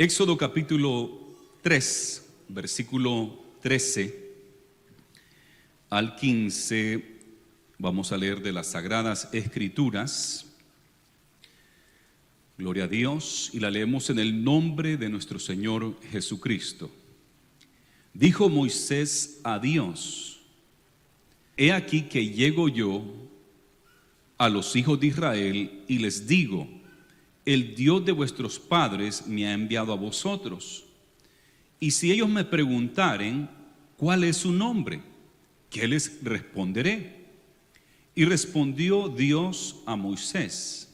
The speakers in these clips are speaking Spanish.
Éxodo capítulo 3, versículo 13 al 15, vamos a leer de las Sagradas Escrituras. Gloria a Dios, y la leemos en el nombre de nuestro Señor Jesucristo. Dijo Moisés a Dios: He aquí que llego yo a los hijos de Israel y les digo: el Dios de vuestros padres me ha enviado a vosotros. Y si ellos me preguntaren: ¿cuál es su nombre?, ¿qué les responderé? Y respondió Dios a Moisés: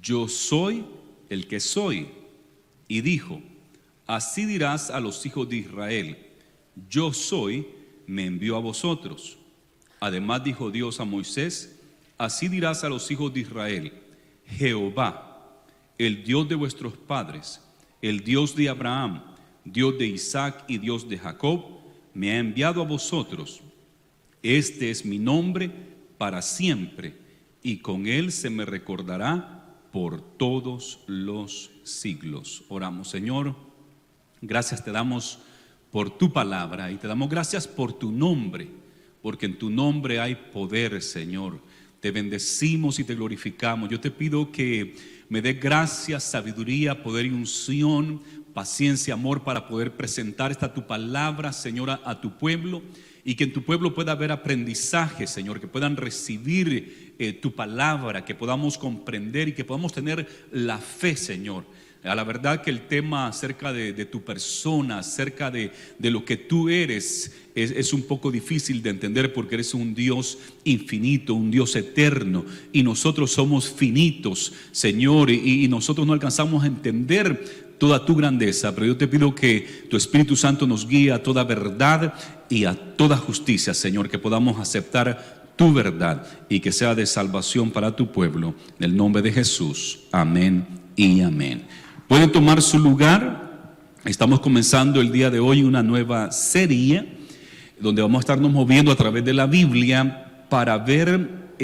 Yo soy el que soy. Y dijo: así dirás a los hijos de Israel: Yo soy, me envió a vosotros. Además dijo Dios a Moisés: así dirás a los hijos de Israel: Jehová, el Dios de vuestros padres, el Dios de Abraham, Dios de Isaac y Dios de Jacob, me ha enviado a vosotros. Este es mi nombre para siempre, y con él se me recordará por todos los siglos. Oramos. Señor, gracias te damos por tu palabra y te damos gracias por tu nombre, porque en tu nombre hay poder, Señor. Te bendecimos y te glorificamos. Yo te pido que me dé gracia, sabiduría, poder y unción, paciencia, amor para poder presentar esta tu palabra, Señor, a tu pueblo, y que en tu pueblo pueda haber aprendizaje, Señor, que puedan recibir tu palabra, que podamos comprender y que podamos tener la fe, Señor. A la verdad que el tema acerca de tu persona, acerca de lo que tú eres, es un poco difícil de entender, porque eres un Dios infinito, un Dios eterno, y nosotros somos finitos, Señor, y nosotros no alcanzamos a entender toda tu grandeza. Pero yo te pido que tu Espíritu Santo nos guíe a toda verdad y a toda justicia, Señor, que podamos aceptar tu verdad y que sea de salvación para tu pueblo. En el nombre de Jesús, amén y amén. Pueden tomar su lugar. Estamos comenzando el día de hoy una nueva serie donde vamos a estarnos moviendo a través de la Biblia para ver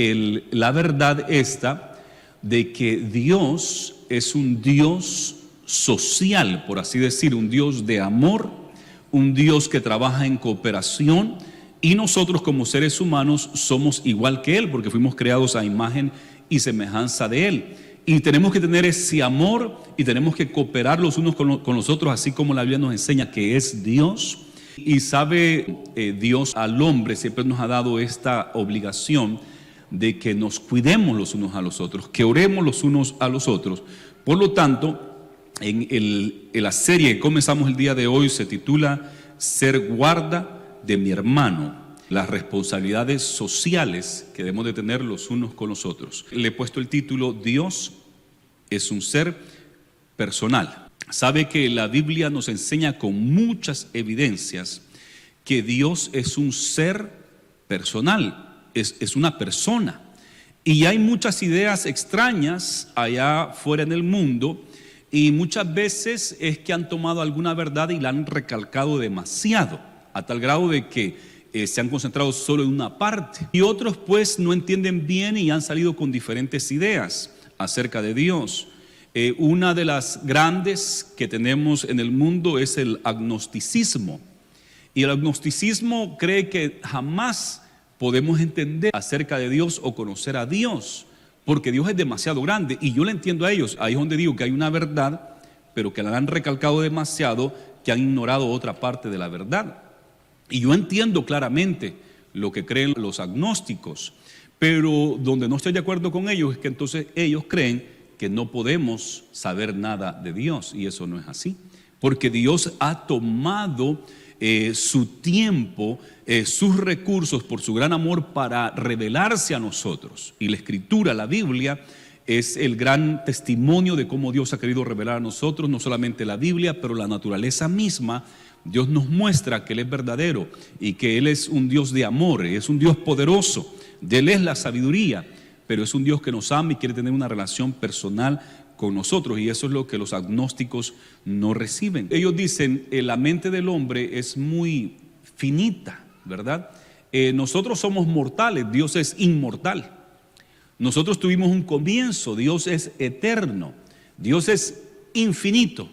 la verdad esta de que Dios es un Dios social, por así decir, un Dios de amor, un Dios que trabaja en cooperación, y nosotros como seres humanos somos igual que Él, porque fuimos creados a imagen y semejanza de Él. Y tenemos que tener ese amor y tenemos que cooperar los unos con los otros, así como la Biblia nos enseña que es Dios. Y sabe, Dios al hombre siempre nos ha dado esta obligación de que nos cuidemos los unos a los otros, que oremos los unos a los otros. Por lo tanto, en la serie que comenzamos el día de hoy se titula Ser guarda de mi hermano, las responsabilidades sociales que debemos de tener los unos con los otros. Le he puesto el título: Dios es un ser personal. Sabe que la Biblia nos enseña con muchas evidencias que Dios es un ser personal, es una persona. Y hay muchas ideas extrañas allá fuera en el mundo, y muchas veces es que han tomado alguna verdad y la han recalcado demasiado, a tal grado de que se han concentrado solo en una parte. Y otros pues no entienden bien y han salido con diferentes ideas acerca de Dios. Una de las grandes que tenemos en el mundo es el agnosticismo. Y el agnosticismo cree que jamás podemos entender acerca de Dios o conocer a Dios, porque Dios es demasiado grande. Y yo le entiendo a ellos. Ahí es donde digo que hay una verdad, pero que la han recalcado demasiado, que han ignorado otra parte de la verdad. Y yo entiendo claramente lo que creen los agnósticos, pero donde no estoy de acuerdo con ellos es que entonces ellos creen que no podemos saber nada de Dios, y eso no es así, porque Dios ha tomado su tiempo, sus recursos, por su gran amor, para revelarse a nosotros. Y la Escritura, la Biblia, es el gran testimonio de cómo Dios ha querido revelar a nosotros, no solamente la Biblia, pero la naturaleza misma. Dios nos muestra que Él es verdadero y que Él es un Dios de amor, es un Dios poderoso. De Él es la sabiduría, pero es un Dios que nos ama y quiere tener una relación personal con nosotros, y eso es lo que los agnósticos no reciben. Ellos dicen la mente del hombre es muy finita, ¿verdad? Nosotros somos mortales, Dios es inmortal. Nosotros tuvimos un comienzo, Dios es eterno, Dios es infinito.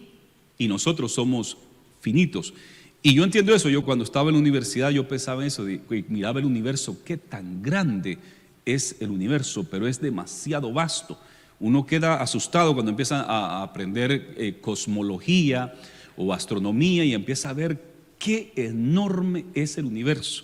y nosotros somos finitos. Y yo entiendo eso. Yo cuando estaba en la universidad yo pensaba eso, miraba el universo, qué tan grande es el universo, pero es demasiado vasto. Uno queda asustado cuando empieza a aprender cosmología o astronomía y empieza a ver qué enorme es el universo.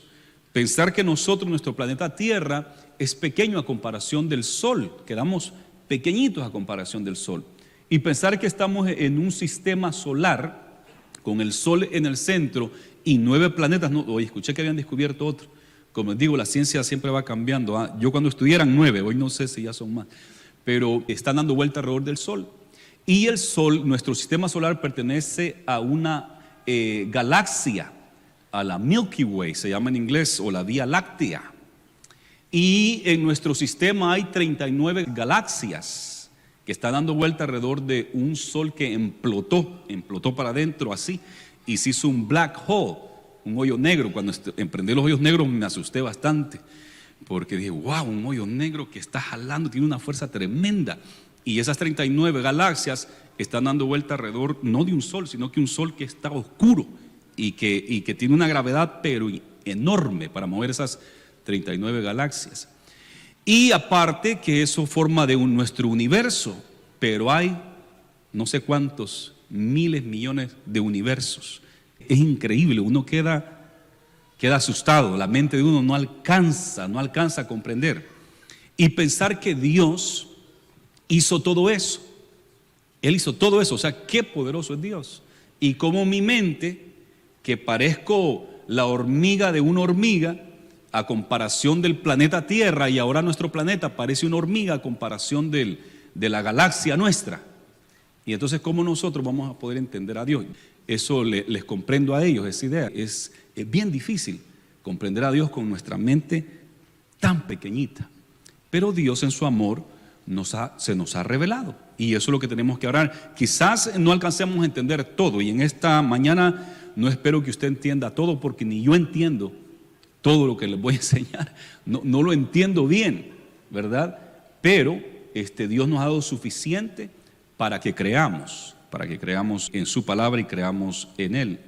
Pensar que nosotros, nuestro planeta Tierra, es pequeño a comparación del Sol, quedamos pequeñitos a comparación del Sol. Y pensar que estamos en un sistema solar con el Sol en el centro y 9 planetas. No, hoy escuché que habían descubierto otro. Como les digo, la ciencia siempre va cambiando. Yo cuando estudié eran 9, hoy no sé si ya son más. Pero están dando vuelta alrededor del Sol. Y el Sol, nuestro sistema solar, pertenece a una galaxia, a la Milky Way, se llama en inglés, o la Vía Láctea. Y en nuestro sistema hay 39 galaxias que están dando vuelta alrededor de un Sol que implotó para adentro así, y se hizo un black hole, un hoyo negro. Cuando emprendí los hoyos negros me asusté bastante, porque dije, wow, un hoyo negro que está jalando, tiene una fuerza tremenda. Y esas 39 galaxias están dando vuelta alrededor, no de un Sol, sino que un Sol que está oscuro y que tiene una gravedad pero enorme para mover esas 39 galaxias. Y aparte que eso forma de nuestro universo, pero hay no sé cuántos miles, millones de universos. Es increíble, uno queda asustado, la mente de uno no alcanza a comprender. Y pensar que Dios hizo todo eso, Él hizo todo eso, o sea, qué poderoso es Dios. Y como mi mente, que parezco la hormiga de una hormiga, a comparación del planeta Tierra, y ahora nuestro planeta parece una hormiga a comparación de la galaxia nuestra. Y entonces, ¿cómo nosotros vamos a poder entender a Dios? Eso les comprendo a ellos, esa idea. Es bien difícil comprender a Dios con nuestra mente tan pequeñita. Pero Dios en su amor se nos ha revelado. Y eso es lo que tenemos que orar. Quizás no alcancemos a entender todo. Y en esta mañana no espero que usted entienda todo, porque ni yo entiendo todo lo que les voy a enseñar, no lo entiendo bien, ¿verdad? Pero Dios nos ha dado suficiente para que creamos en su palabra y creamos en Él.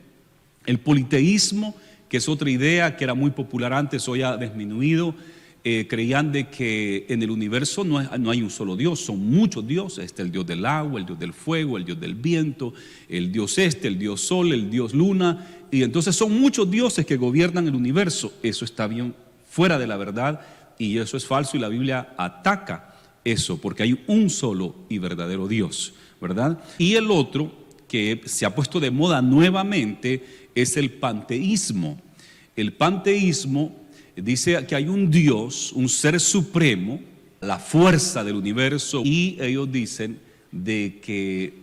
El politeísmo, que es otra idea que era muy popular antes, hoy ha disminuido. Creían de que en el universo no hay un solo Dios, son muchos dioses. El Dios del agua, el Dios del fuego, el Dios del viento, el Dios el Dios sol, el Dios luna. Y entonces son muchos dioses que gobiernan el universo. Eso está bien fuera de la verdad y eso es falso, y la Biblia ataca eso, porque hay un solo y verdadero Dios, ¿verdad? Y el otro que se ha puesto de moda nuevamente es el panteísmo. El panteísmo dice que hay un Dios, un ser supremo, la fuerza del universo, y ellos dicen de que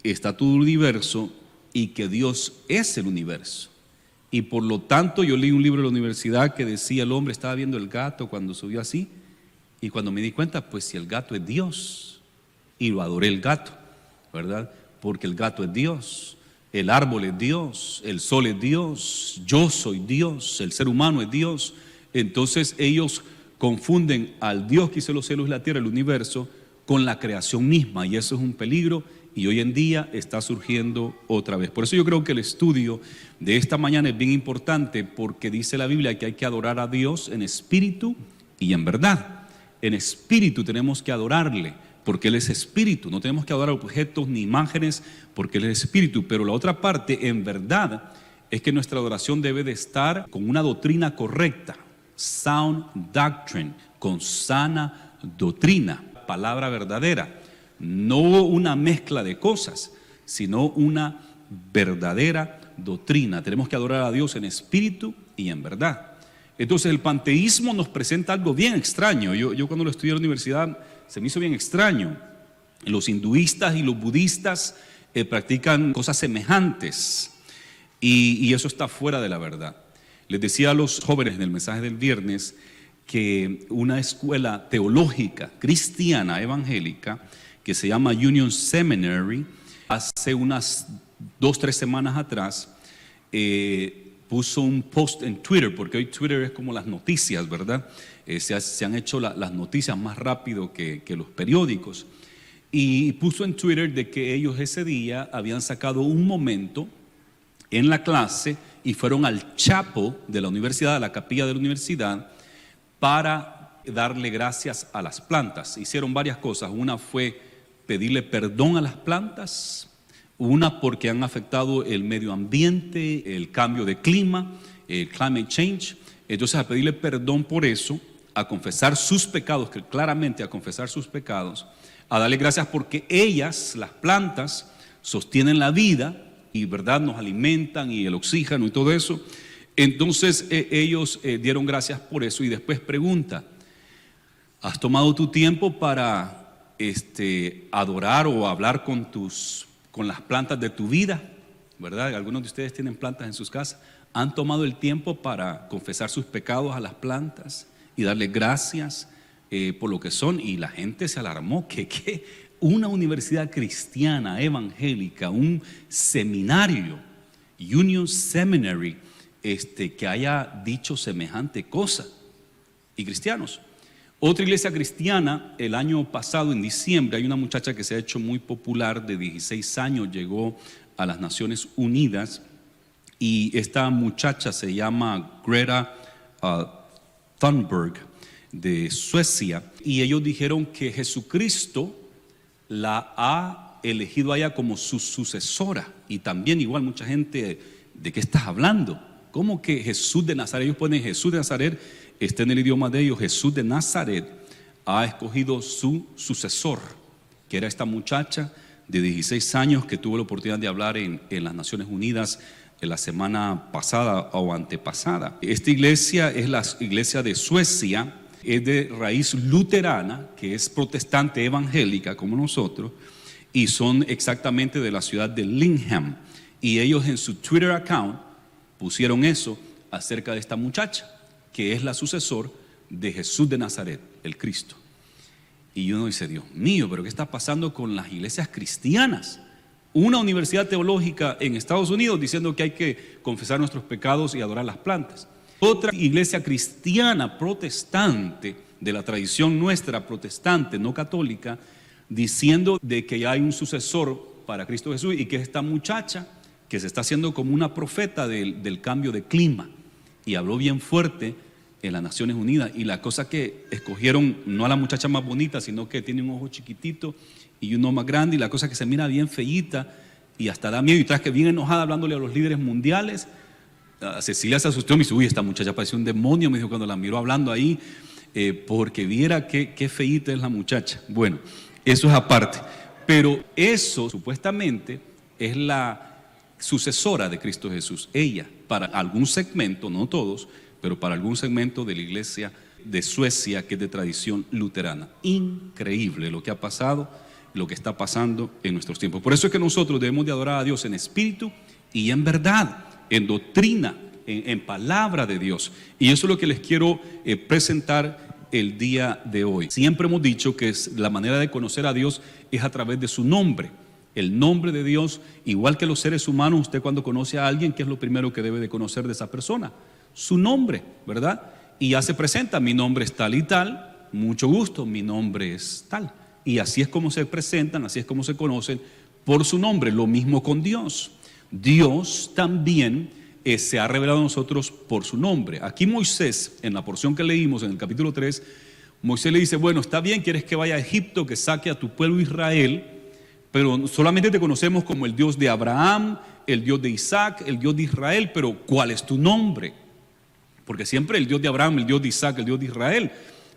está todo el universo y que Dios es el universo. Y por lo tanto yo leí un libro de la universidad que decía, el hombre estaba viendo el gato cuando subió así, y cuando me di cuenta, pues si el gato es Dios, y lo adoré el gato, ¿verdad? Porque el gato es Dios, el árbol es Dios, el sol es Dios, yo soy Dios, el ser humano es Dios. Entonces ellos confunden al Dios que hizo los cielos y la tierra, el universo, con la creación misma, y eso es un peligro, y hoy en día está surgiendo otra vez. Por eso yo creo que el estudio de esta mañana es bien importante, porque dice la Biblia que hay que adorar a Dios en espíritu y en verdad. En espíritu tenemos que adorarle, porque Él es espíritu. No tenemos que adorar objetos ni imágenes, porque Él es espíritu. Pero la otra parte, en verdad, es que nuestra adoración debe de estar con una doctrina correcta. Sound doctrine, con sana doctrina, palabra verdadera, no una mezcla de cosas, sino una verdadera doctrina. Tenemos que adorar a Dios en espíritu y en verdad. Entonces el panteísmo nos presenta algo bien extraño. Yo cuando lo estudié en la universidad se me hizo bien extraño. Los hinduistas y los budistas practican cosas semejantes, y eso está fuera de la verdad. Les decía a los jóvenes en el mensaje del viernes que una escuela teológica cristiana evangélica que se llama Union Seminary, hace unas 2-3 semanas atrás puso un post en Twitter, porque hoy Twitter es como las noticias, ¿verdad? Se han hecho las noticias más rápido que los periódicos. y puso en Twitter de que ellos ese día habían sacado un momento en la clase y fueron al chapel de la universidad, a la capilla de la universidad, para darle gracias a las plantas. Hicieron varias cosas. Una fue pedirle perdón a las plantas, una porque han afectado el medio ambiente, el cambio de clima, el climate change. Entonces, a pedirle perdón por eso, a confesar sus pecados, que claramente a confesar sus pecados, a darle gracias porque ellas, las plantas, sostienen la vida y verdad nos alimentan y el oxígeno y todo eso. Entonces ellos dieron gracias por eso y después pregunta: ¿has tomado tu tiempo para adorar o hablar con las plantas de tu vida? ¿Verdad? Algunos de ustedes tienen plantas en sus casas. ¿Han tomado el tiempo para confesar sus pecados a las plantas y darle gracias por lo que son? Y la gente se alarmó que una universidad cristiana evangélica, un seminario, Union Seminary, que haya dicho semejante cosa. Y cristianos. Otra iglesia cristiana, el año pasado en diciembre, hay una muchacha que se ha hecho muy popular, de 16 años, llegó a las Naciones Unidas, y esta muchacha se llama Greta Thunberg, de Suecia, y ellos dijeron que Jesucristo la ha elegido a ella como su sucesora. Y también igual mucha gente: ¿de qué estás hablando? ¿Cómo que Jesús de Nazaret? Ellos ponen Jesús de Nazaret, está en el idioma de ellos. Jesús de Nazaret ha escogido su sucesor, que era esta muchacha de 16 años que tuvo la oportunidad de hablar en las Naciones Unidas en la semana pasada o antepasada. Esta iglesia es la iglesia de Suecia, es de raíz luterana, que es protestante evangélica como nosotros, y son exactamente de la ciudad de Lingham. Y ellos en su Twitter account pusieron eso acerca de esta muchacha, que es la sucesor de Jesús de Nazaret, el Cristo. Y uno dice: Dios mío, pero ¿qué está pasando con las iglesias cristianas? Una universidad teológica en Estados Unidos diciendo que hay que confesar nuestros pecados y adorar las plantas. Otra iglesia cristiana protestante, de la tradición nuestra protestante, no católica, diciendo de que ya hay un sucesor para Cristo Jesús y que es esta muchacha que se está haciendo como una profeta del cambio de clima. Y habló bien fuerte en las Naciones Unidas. Y la cosa que escogieron, no a la muchacha más bonita, sino que tiene un ojo chiquitito y uno más grande, y la cosa que se mira bien feíta y hasta da miedo, y tras que bien enojada hablándole a los líderes mundiales. Cecilia se asustó y me dijo: uy, esta muchacha parecía un demonio, me dijo cuando la miró hablando ahí, porque viera qué feíta es la muchacha. Bueno, eso es aparte, pero eso supuestamente es la sucesora de Cristo Jesús. Ella, para algún segmento, no todos, pero para algún segmento de la iglesia de Suecia, que es de tradición luterana. Increíble lo que ha pasado, lo que está pasando en nuestros tiempos. Por eso es que nosotros debemos de adorar a Dios en espíritu y en verdad, en doctrina, en palabra de Dios. Y eso es lo que les quiero presentar el día de hoy. Siempre hemos dicho que la manera de conocer a Dios es a través de su nombre. El nombre de Dios, igual que los seres humanos, usted cuando conoce a alguien, ¿qué es lo primero que debe de conocer de esa persona? Su nombre, ¿verdad? Y ya se presenta: mi nombre es tal y tal, mucho gusto, mi nombre es tal. Y así es como se presentan, así es como se conocen por su nombre. Lo mismo con Dios. Dios también se ha revelado a nosotros por su nombre. Aquí Moisés, en la porción que leímos en el capítulo 3, Moisés le dice: bueno, está bien, quieres que vaya a Egipto, que saque a tu pueblo Israel, pero solamente te conocemos como el Dios de Abraham, el Dios de Isaac, el Dios de Israel, pero ¿cuál es tu nombre? Porque siempre el Dios de Abraham, el Dios de Isaac, el Dios de Israel,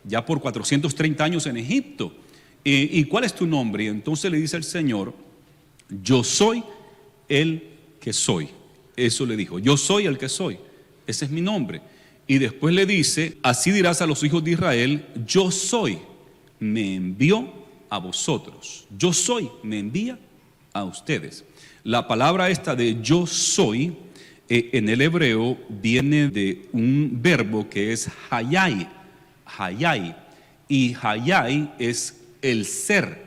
ya por 430 años en Egipto. ¿Y cuál es tu nombre? Y entonces le dice el Señor: yo soy el que soy. Eso le dijo: yo soy el que soy, ese es mi nombre. Y después le dice: así dirás a los hijos de Israel: yo soy, me envió a vosotros. Yo soy, me envía a ustedes. La palabra esta de yo soy en el hebreo viene de un verbo que es hayai, hayai, y hayai es el ser.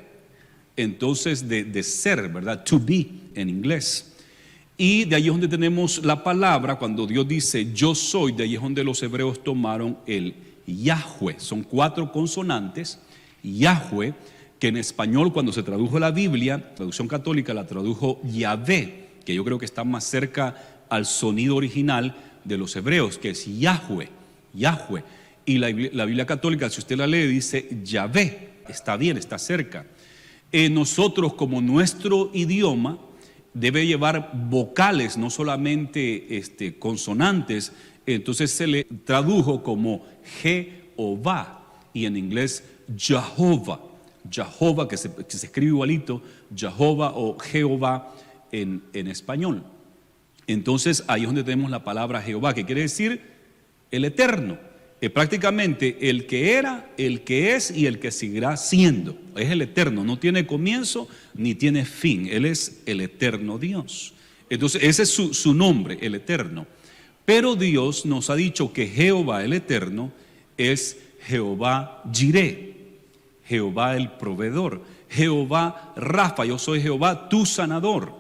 Entonces de ser, ¿verdad? To be en inglés. Y de ahí es donde tenemos la palabra, cuando Dios dice yo soy, de ahí es donde los hebreos tomaron el Yahweh. Son 4 consonantes, Yahweh, que en español, cuando se tradujo la Biblia, traducción católica la tradujo Yahvé, que yo creo que está más cerca al sonido original de los hebreos, que es Yahweh, Yahweh. Y la Biblia católica, si usted la lee, dice Yahvé. Está bien, está cerca. Nosotros, como nuestro idioma debe llevar vocales, no solamente consonantes, entonces se le tradujo como Jehová, y en inglés Jehová, Jehová, que se escribe igualito, Jehová o Jehová en español. Entonces ahí es donde tenemos la palabra Jehová, que quiere decir el eterno. Prácticamente el que era, el que es y el que seguirá siendo. Es el eterno, no tiene comienzo ni tiene fin. Él es el eterno Dios. Entonces ese es su nombre, el eterno. Pero Dios nos ha dicho que Jehová el eterno es Jehová Jireh, Jehová el proveedor, Jehová Rafa, yo soy Jehová tu sanador.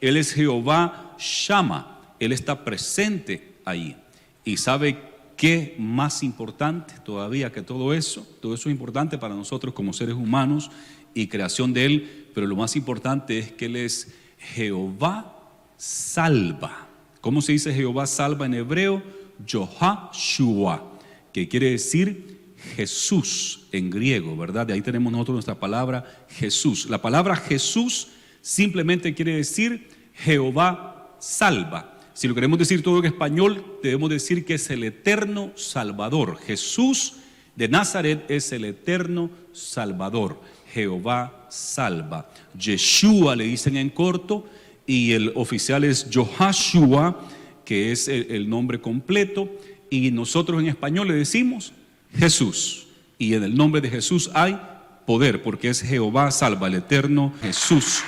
Él es Jehová Shama, Él está presente ahí. Y sabe ¿qué más importante todavía que todo eso? Todo eso es importante para nosotros como seres humanos y creación de Él, pero lo más importante es que Él es Jehová salva. ¿Cómo se dice Jehová salva en hebreo? Jehoshua, que quiere decir Jesús en griego, ¿verdad? De ahí tenemos nosotros nuestra palabra Jesús. La palabra Jesús simplemente quiere decir Jehová salva. Si lo queremos decir todo en español, debemos decir que es el eterno Salvador. Jesús de Nazaret es el eterno Salvador. Jehová salva. Yeshua le dicen en corto, y el oficial es Jehoshua, que es el nombre completo, y nosotros en español le decimos Jesús. Y en el nombre de Jesús hay poder, porque es Jehová salva, el eterno Jesús,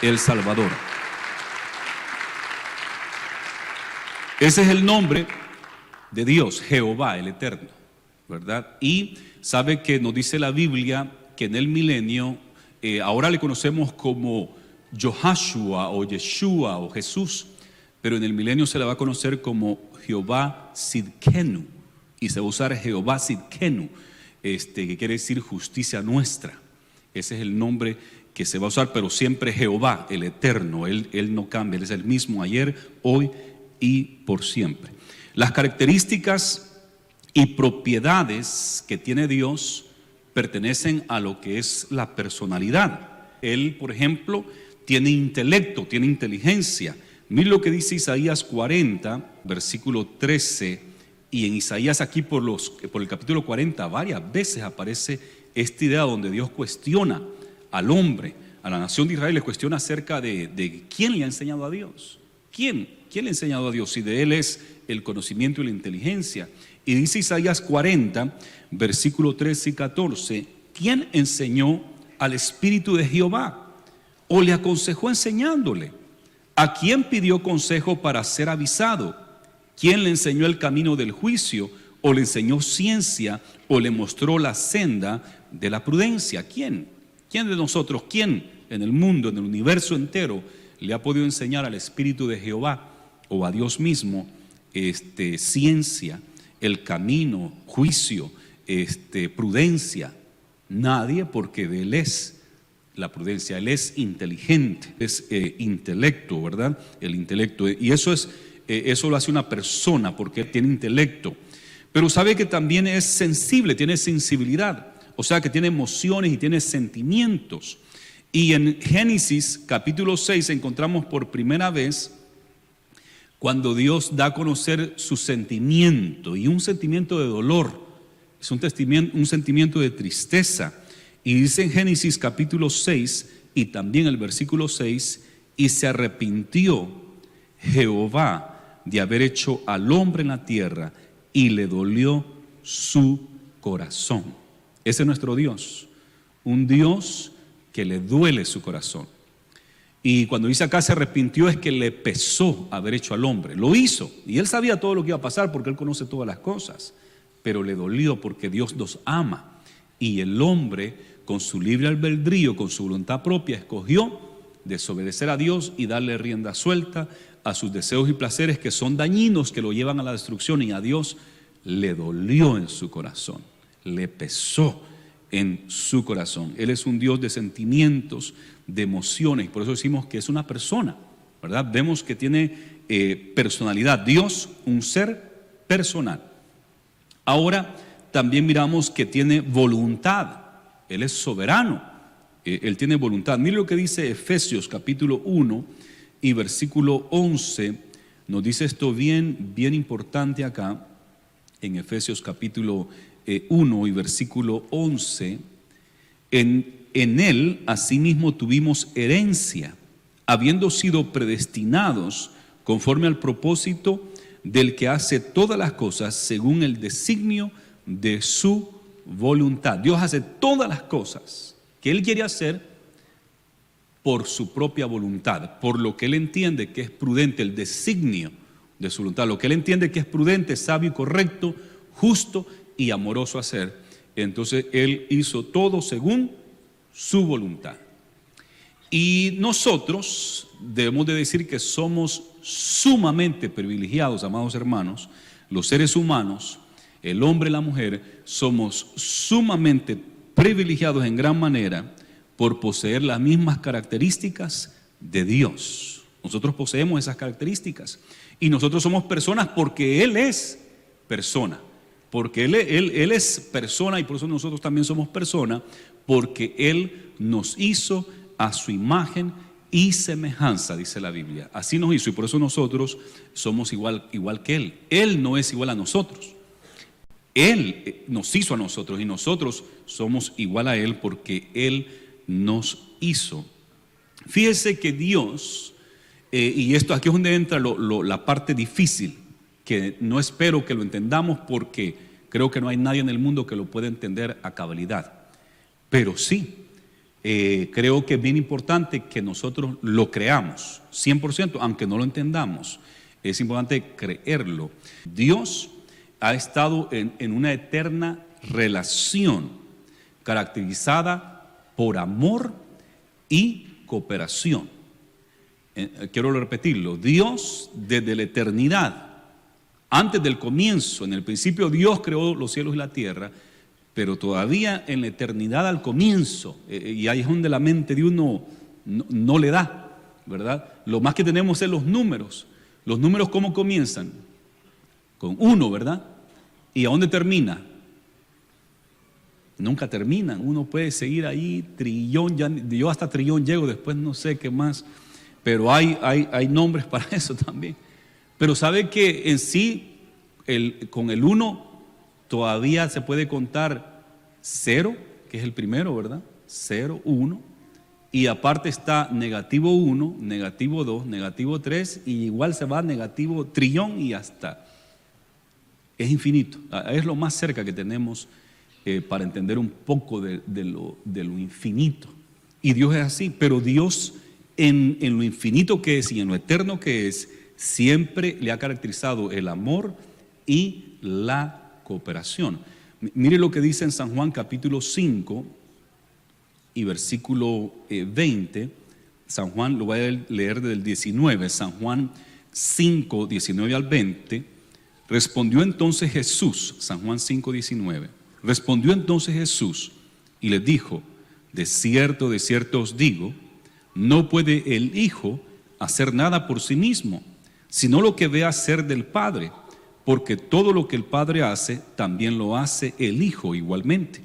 el Salvador. Ese es el nombre de Dios, Jehová, el eterno, ¿verdad? Y sabe que nos dice la Biblia que en el milenio, ahora le conocemos como Jehoshua o Yeshua o Jesús, pero en el milenio se le va a conocer como Jehová Sidkenu, y se va a usar Jehová Sidkenu, que quiere decir justicia nuestra. Ese es el nombre que se va a usar, pero siempre Jehová, el eterno. Él no cambia, Él es el mismo ayer, hoy y por siempre. Las características y propiedades que tiene Dios pertenecen a lo que es la personalidad. Él, por ejemplo, tiene intelecto, tiene inteligencia. Mira lo que dice Isaías 40, versículo 13, y en Isaías aquí por el capítulo 40 varias veces aparece esta idea donde Dios cuestiona al hombre, a la nación de Israel, les cuestiona acerca de quién le ha enseñado a Dios. ¿Quién le ha enseñado a Dios? Si de Él es el conocimiento y la inteligencia. Y dice Isaías 40, versículo 13 y 14, ¿quién enseñó al Espíritu de Jehová? ¿O le aconsejó enseñándole? ¿A quién pidió consejo para ser avisado? ¿Quién le enseñó el camino del juicio? ¿O le enseñó ciencia? ¿O le mostró la senda de la prudencia? ¿Quién? ¿Quién de nosotros? ¿Quién en el mundo, en el universo entero, le ha podido enseñar al Espíritu de Jehová o a Dios mismo ciencia, el camino, juicio, prudencia? Nadie, porque de Él es la prudencia. Él es inteligente, es intelecto, ¿verdad? El intelecto, y eso lo hace una persona porque tiene intelecto, pero sabe que también es sensible, tiene sensibilidad, o sea que tiene emociones y tiene sentimientos. Y en Génesis capítulo 6 encontramos por primera vez cuando Dios da a conocer su sentimiento, y un sentimiento de dolor, es un sentimiento de tristeza. Y dice en Génesis capítulo 6 y también el versículo 6, y se arrepintió Jehová de haber hecho al hombre en la tierra, y le dolió su corazón. Ese es nuestro Dios, un Dios que le duele su corazón. Y cuando dice acá se arrepintió, es que le pesó haber hecho al hombre. Lo hizo, y Él sabía todo lo que iba a pasar porque Él conoce todas las cosas, pero le dolió porque Dios nos ama. Y el hombre, con su libre albedrío, con su voluntad propia, escogió desobedecer a Dios y darle rienda suelta a sus deseos y placeres, que son dañinos, que lo llevan a la destrucción. Y a Dios le dolió en su corazón, le pesó en su corazón. Él es un Dios de sentimientos, de emociones, por eso decimos que es una persona, ¿verdad? Vemos que tiene personalidad. Dios, un ser personal. Ahora también miramos que tiene voluntad. Él es soberano. Él tiene voluntad. Mire lo que dice Efesios capítulo 1 y versículo 11. Nos dice esto bien importante acá. En Efesios capítulo 1 y versículo 11. En él asimismo tuvimos herencia, habiendo sido predestinados conforme al propósito del que hace todas las cosas según el designio de su voluntad. Dios hace todas las cosas que Él quiere hacer por su propia voluntad, por lo que Él entiende que es prudente, el designio de su voluntad, lo que Él entiende que es prudente, sabio y correcto, justo y amoroso hacer. Entonces Él hizo todo según su voluntad. Y nosotros debemos de decir que somos sumamente privilegiados, amados hermanos, los seres humanos, el hombre y la mujer, somos sumamente privilegiados en gran manera por poseer las mismas características de Dios. Nosotros poseemos esas características y nosotros somos personas porque Él es persona, porque Él es persona y por eso nosotros también somos persona, porque Él nos hizo a su imagen y semejanza, dice la Biblia. Así nos hizo y por eso nosotros somos igual que Él. Él no es igual a nosotros. Él nos hizo a nosotros y nosotros somos igual a Él porque Él nos hizo. Fíjese que Dios, y esto aquí es donde entra la parte difícil, que no espero que lo entendamos porque creo que no hay nadie en el mundo que lo pueda entender a cabalidad. Pero sí, creo que es bien importante que nosotros lo creamos 100%, aunque no lo entendamos. Es importante creerlo. Dios ha estado en una eterna relación caracterizada por amor y cooperación. Quiero repetirlo. Dios desde la eternidad, antes del comienzo, en el principio Dios creó los cielos y la tierra, pero todavía en la eternidad al comienzo, y ahí es donde la mente de uno no le da, ¿verdad? Lo más que tenemos es los números. Los números, ¿cómo comienzan? Con 1, ¿verdad? ¿Y a dónde termina? Nunca terminan. Uno puede seguir ahí, trillón, yo hasta trillón llego, después no sé qué más, pero hay nombres para eso también. Pero sabe que en sí, con el 1 todavía se puede contar 0, que es el primero, ¿verdad? 0, 1. Y aparte está negativo 1, negativo 2, negativo 3, y igual se va a negativo trillón y hasta. Es infinito. Es lo más cerca que tenemos para entender un poco de lo infinito. Y Dios es así, pero Dios en lo infinito que es y en lo eterno que es, siempre le ha caracterizado el amor y la cooperación. Mire lo que dice en San Juan capítulo 5 y versículo 20. San Juan, lo voy a leer del 19, San Juan 5, 19 al 20. Respondió entonces Jesús, San Juan 5, 19. Respondió entonces Jesús y les dijo: de cierto os digo, no puede el Hijo hacer nada por sí mismo, sino lo que ve hacer del Padre, porque todo lo que el Padre hace, también lo hace el Hijo igualmente.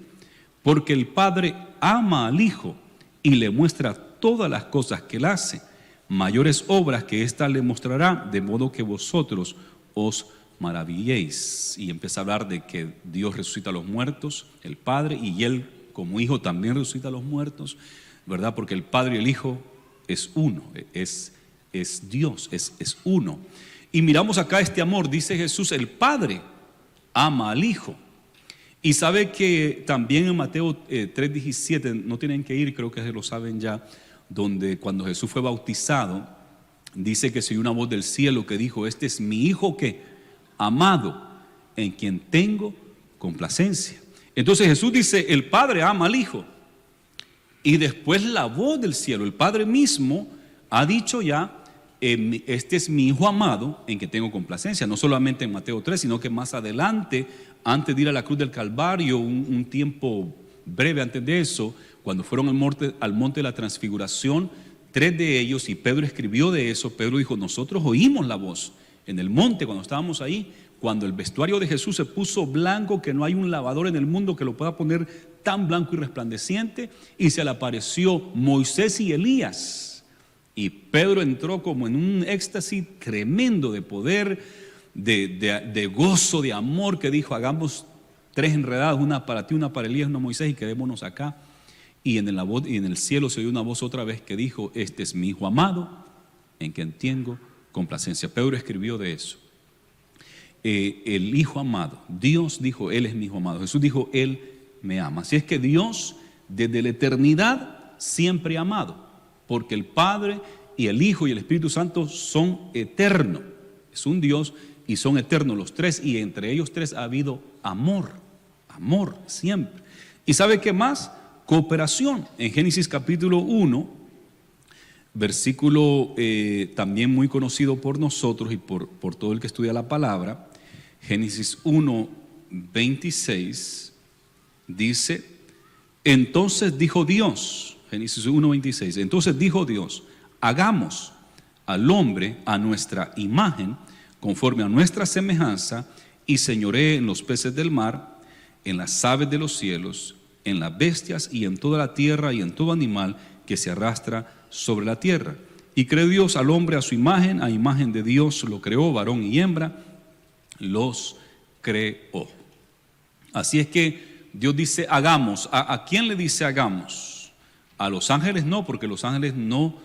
Porque el Padre ama al Hijo y le muestra todas las cosas que él hace. Mayores obras que ésta le mostrará, de modo que vosotros os maravilléis. Y empieza a hablar de que Dios resucita a los muertos, el Padre, y él como Hijo también resucita a los muertos, ¿verdad? Porque el Padre y el Hijo es uno, es Dios, es uno. Y miramos acá este amor, dice Jesús, el Padre ama al Hijo. Y sabe que también en Mateo 3:17, no tienen que ir, creo que lo saben ya, donde cuando Jesús fue bautizado, dice que se oyó una voz del cielo que dijo: este es mi Hijo que amado, en quien tengo complacencia. Entonces Jesús dice, el Padre ama al Hijo. Y después la voz del cielo, el Padre mismo ha dicho ya: este es mi Hijo amado en que tengo complacencia. No solamente en Mateo 3, sino que más adelante, antes de ir a la cruz del Calvario, un tiempo breve antes de eso, cuando fueron al monte de la transfiguración, 3 de ellos, y Pedro escribió de eso. Pedro dijo: nosotros oímos la voz en el monte cuando estábamos ahí, cuando el vestuario de Jesús se puso blanco, que no hay un lavador en el mundo que lo pueda poner tan blanco y resplandeciente, y se le apareció Moisés y Elías. Y Pedro entró como en un éxtasis tremendo de poder, de gozo, de amor, que dijo: hagamos 3 enredadas, una para ti, una para Elías, una para Moisés, y quedémonos acá. Y en el cielo se oyó una voz otra vez que dijo: este es mi hijo amado, en quien tengo complacencia. Pedro escribió de eso. El hijo amado, Dios dijo: él es mi hijo amado. Jesús dijo: él me ama. Así es que Dios desde la eternidad siempre ha amado, porque el Padre y el Hijo y el Espíritu Santo son eternos. Es un Dios y son eternos los 3, y entre ellos 3 ha habido amor siempre. ¿Y sabe qué más? Cooperación. En Génesis capítulo 1, versículo también muy conocido por nosotros y por todo el que estudia la palabra, Génesis 1, 26, dice: entonces dijo Dios, Génesis 1, 26, entonces dijo Dios: hagamos al hombre a nuestra imagen, conforme a nuestra semejanza, y señoree en los peces del mar, en las aves de los cielos, en las bestias y en toda la tierra y en todo animal que se arrastra sobre la tierra. Y creó Dios al hombre a su imagen, a imagen de Dios lo creó, varón y hembra los creó. Así es que Dios dice: hagamos. ¿A quién le dice hagamos? A los ángeles no, porque los ángeles no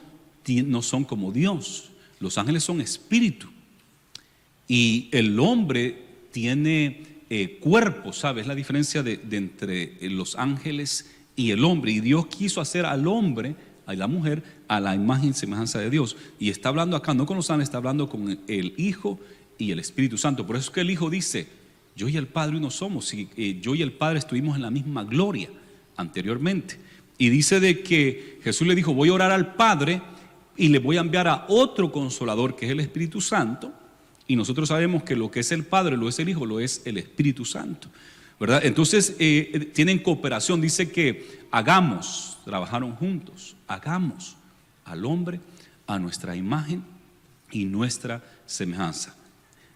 son como Dios. Los ángeles son espíritu. Y el hombre tiene cuerpo, ¿sabes? La diferencia de entre los ángeles y el hombre. Y Dios quiso hacer al hombre, a la mujer, a la imagen y semejanza de Dios. Y está hablando acá no con los ángeles, está hablando con el Hijo y el Espíritu Santo. Por eso es que el Hijo dice: yo y el Padre uno somos. Y yo y el Padre estuvimos en la misma gloria anteriormente. Y dice de que Jesús le dijo: voy a orar al Padre y le voy a enviar a otro consolador, que es el Espíritu Santo. Y nosotros sabemos que lo que es el Padre, lo es el Hijo, lo es el Espíritu Santo, ¿verdad? Entonces tienen cooperación. Dice que hagamos, trabajaron juntos, hagamos al hombre a nuestra imagen y nuestra semejanza.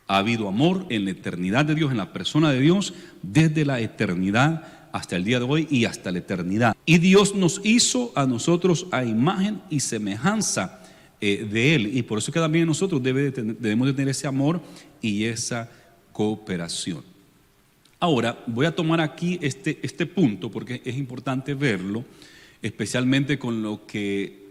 Ha habido amor en la eternidad de Dios, en la persona de Dios, desde la eternidad hasta el día de hoy y hasta la eternidad. Y Dios nos hizo a nosotros a imagen y semejanza de Él, y por eso que también nosotros debemos de tener ese amor y esa cooperación. Ahora voy a tomar aquí este punto, porque es importante verlo, especialmente con lo que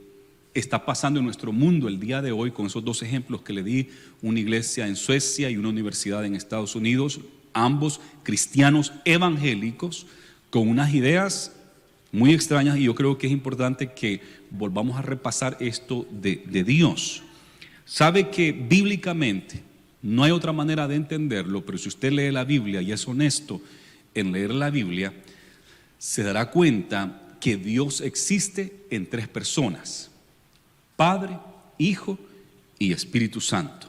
está pasando en nuestro mundo el día de hoy, con esos 2 ejemplos que le di: una iglesia en Suecia y una universidad en Estados Unidos, ambos cristianos evangélicos, con unas ideas muy extrañas. Y yo creo que es importante que volvamos a repasar esto de Dios. Sabe que bíblicamente no hay otra manera de entenderlo, pero si usted lee la Biblia y es honesto en leer la Biblia, se dará cuenta que Dios existe en 3 personas: Padre, Hijo y Espíritu Santo.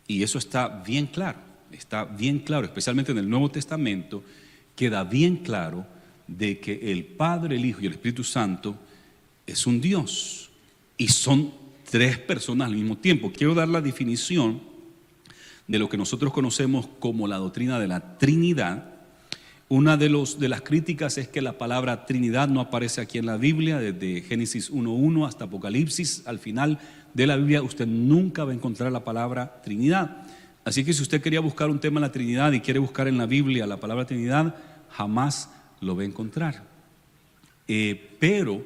Y eso está bien claro, especialmente en el Nuevo Testamento, queda bien claro de que el Padre, el Hijo y el Espíritu Santo es un Dios, y son 3 personas al mismo tiempo. Quiero dar la definición de lo que nosotros conocemos como la doctrina de la Trinidad. Una de las críticas es que la palabra Trinidad no aparece aquí en la Biblia. Desde Génesis 1:1 hasta Apocalipsis, al final de la Biblia, usted nunca va a encontrar la palabra Trinidad. Así que si usted quería buscar un tema en la Trinidad y quiere buscar en la Biblia la palabra Trinidad, jamás lo va a encontrar. Pero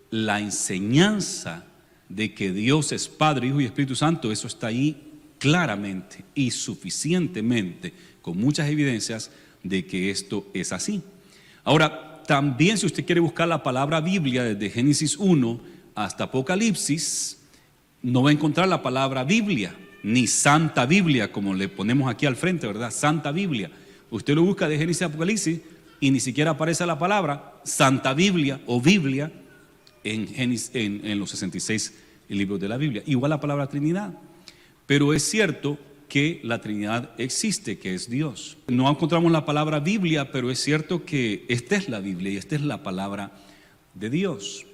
la enseñanza de que Dios es Padre, Hijo y Espíritu Santo, eso está ahí claramente y suficientemente, con muchas evidencias de que esto es así. Ahora, también si usted quiere buscar la palabra Biblia desde Génesis 1 hasta Apocalipsis, no va a encontrar la palabra Biblia, ni Santa Biblia, como le ponemos aquí al frente, ¿verdad? Santa Biblia. Usted lo busca de Génesis a Apocalipsis y ni siquiera aparece la palabra Santa Biblia o Biblia en los 66 libros de la Biblia. Igual la palabra Trinidad. Pero es cierto que la Trinidad existe, que es Dios. No encontramos la palabra Biblia, pero es cierto que esta es la Biblia y esta es la palabra de Dios.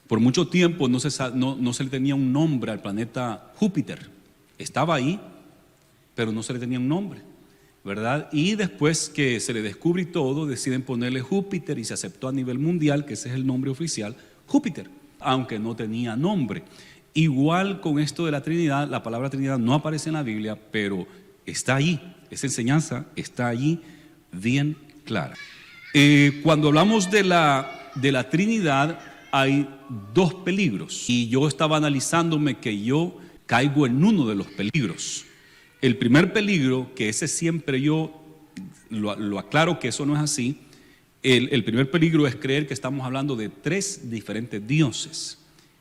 Por mucho tiempo no se le tenía un nombre al planeta Júpiter. Estaba ahí, pero no se le tenía un nombre, ¿verdad? Y después que se le descubre todo, deciden ponerle Júpiter y se aceptó a nivel mundial que ese es el nombre oficial, Júpiter, aunque no tenía nombre. Igual con esto de la Trinidad, la palabra Trinidad no aparece en la Biblia, pero está allí, esa enseñanza está allí bien clara. Cuando hablamos de la Trinidad, hay dos peligros, y yo estaba analizándome que yo caigo en uno de los peligros. El primer peligro, que ese siempre yo lo aclaro que eso no es así, el primer peligro es creer que estamos hablando de tres diferentes dioses,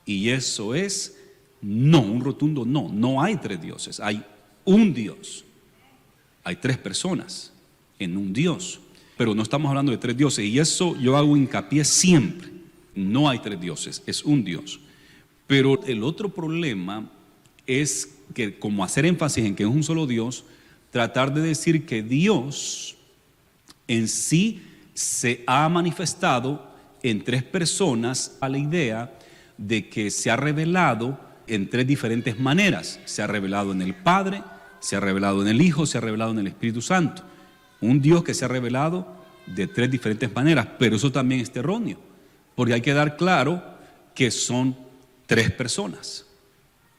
y eso es no, un rotundo no. No hay tres dioses, hay un Dios, hay tres personas en un Dios, pero no estamos hablando de tres dioses, y eso yo hago hincapié siempre. No hay tres dioses, es un Dios. Pero el otro problema es que, como hacer énfasis en que es un solo Dios, tratar de decir que Dios en sí se ha manifestado en tres personas, a la idea de que se ha revelado en tres diferentes maneras. Se ha revelado en el Padre, se ha revelado en el Hijo, se ha revelado en el Espíritu Santo. Un Dios que se ha revelado de tres diferentes maneras, pero eso también es erróneo, porque hay que dar claro que son tres personas,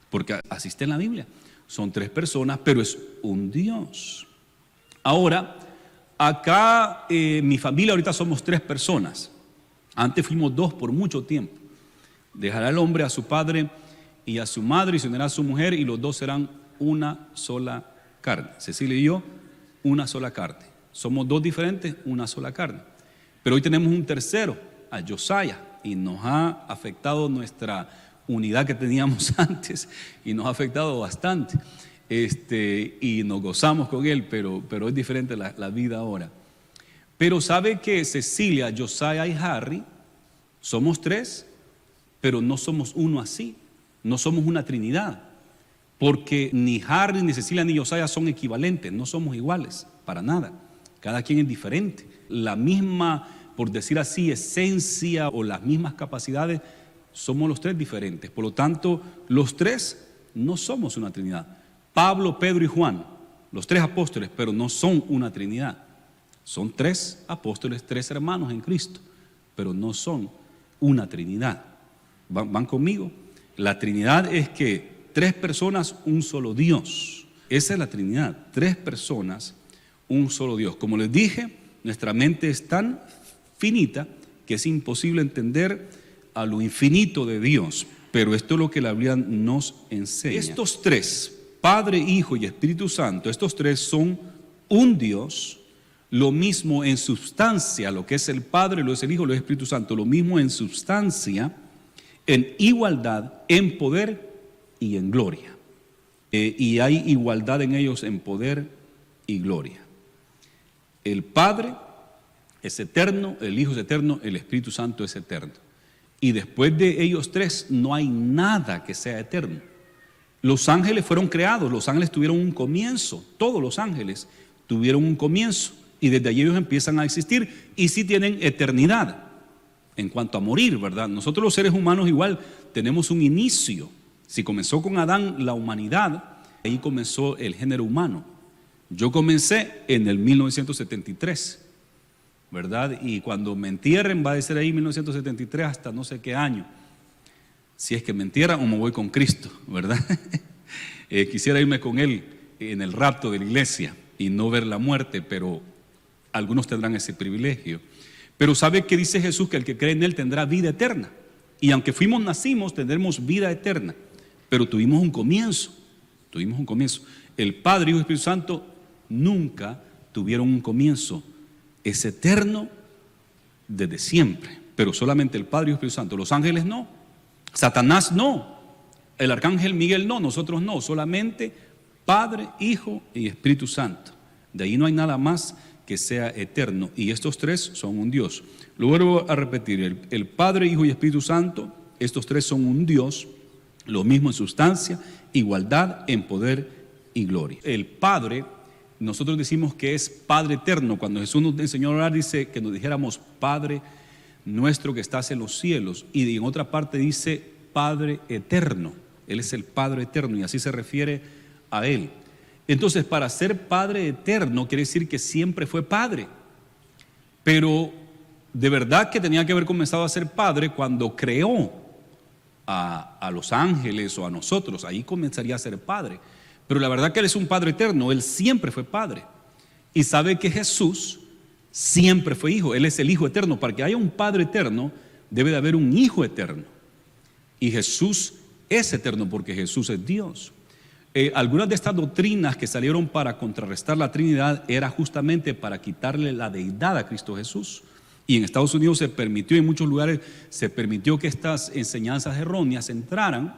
porque así está en la Biblia, son tres personas, pero es un Dios. Ahora, acá mi familia ahorita somos tres personas, antes fuimos dos por mucho tiempo. Dejará el hombre a su padre y a su madre y se unirá a su mujer, y los dos serán una sola carne. Cecilia y yo, una sola carne. Somos dos diferentes, una sola carne. Pero hoy tenemos un tercero, a Josiah, y nos ha afectado nuestra unidad que teníamos antes, y nos ha afectado bastante, y nos gozamos con él, pero es diferente la vida ahora. Pero sabe que Cecilia, Josiah y Harry somos tres, pero no somos uno así, no somos una trinidad, porque ni Harry, ni Cecilia, ni Josiah son equivalentes, no somos iguales, para nada, cada quien es diferente. La misma, por decir así, esencia o las mismas capacidades, somos los tres diferentes. Por lo tanto, los tres no somos una trinidad. Pablo, Pedro y Juan, los tres apóstoles, pero no son una trinidad. Son tres apóstoles, tres hermanos en Cristo, pero no son una trinidad. ¿Van conmigo? La Trinidad es que tres personas, un solo Dios. Esa es la Trinidad, tres personas, un solo Dios. Como les dije, nuestra mente es tan finita que es imposible entender a lo infinito de Dios, pero esto es lo que la Biblia nos enseña. Estos tres, Padre, Hijo y Espíritu Santo, estos tres son un Dios, lo mismo en sustancia, lo que es el Padre, lo es el Hijo, lo es el Espíritu Santo, lo mismo en sustancia, en igualdad, en poder y en gloria. Y hay igualdad en ellos en poder y gloria. El Padre es eterno, el Hijo es eterno, el Espíritu Santo es eterno. Y después de ellos tres no hay nada que sea eterno. Los ángeles fueron creados, los ángeles tuvieron un comienzo, todos los ángeles tuvieron un comienzo, y desde allí ellos empiezan a existir y sí tienen eternidad en cuanto a morir, ¿verdad? Nosotros los seres humanos igual tenemos un inicio. Si comenzó con Adán la humanidad, ahí comenzó el género humano. Yo comencé en el 1973, ¿verdad? Y cuando me entierren va a ser ahí 1973 hasta no sé qué año. Si es que me entierran o me voy con Cristo, ¿verdad? Quisiera irme con Él en el rapto de la iglesia y no ver la muerte, pero algunos tendrán ese privilegio. Pero ¿sabe qué dice Jesús? Que el que cree en Él tendrá vida eterna. Y aunque nacimos, tendremos vida eterna. Pero tuvimos un comienzo. El Padre, Hijo y Espíritu Santo nunca tuvieron un comienzo. Es eterno desde siempre. Pero solamente el Padre y el Espíritu Santo. Los ángeles no. Satanás no. El arcángel Miguel no. Nosotros no. Solamente Padre, Hijo y Espíritu Santo. De ahí no hay nada más que sea eterno, y estos tres son un Dios. Lo vuelvo a repetir, el Padre, Hijo y Espíritu Santo, estos tres son un Dios, lo mismo en sustancia, igualdad en poder y gloria. El Padre, nosotros decimos que es Padre eterno. Cuando Jesús nos enseñó a orar, dice que nos dijéramos Padre nuestro que estás en los cielos, y en otra parte dice Padre eterno. Él es el Padre eterno y así se refiere a Él. Entonces, para ser Padre eterno quiere decir que siempre fue Padre, pero de verdad que tenía que haber comenzado a ser Padre cuando creó a los ángeles o a nosotros. Ahí comenzaría a ser Padre, pero la verdad que Él es un Padre eterno. Él siempre fue Padre, y sabe que Jesús siempre fue Hijo. Él es el Hijo eterno. Para que haya un Padre eterno debe de haber un Hijo eterno, y Jesús es eterno porque Jesús es Dios. Algunas de estas doctrinas que salieron para contrarrestar la Trinidad era justamente para quitarle la deidad a Cristo Jesús. Y en Estados Unidos se permitió, en muchos lugares se permitió que estas enseñanzas erróneas entraran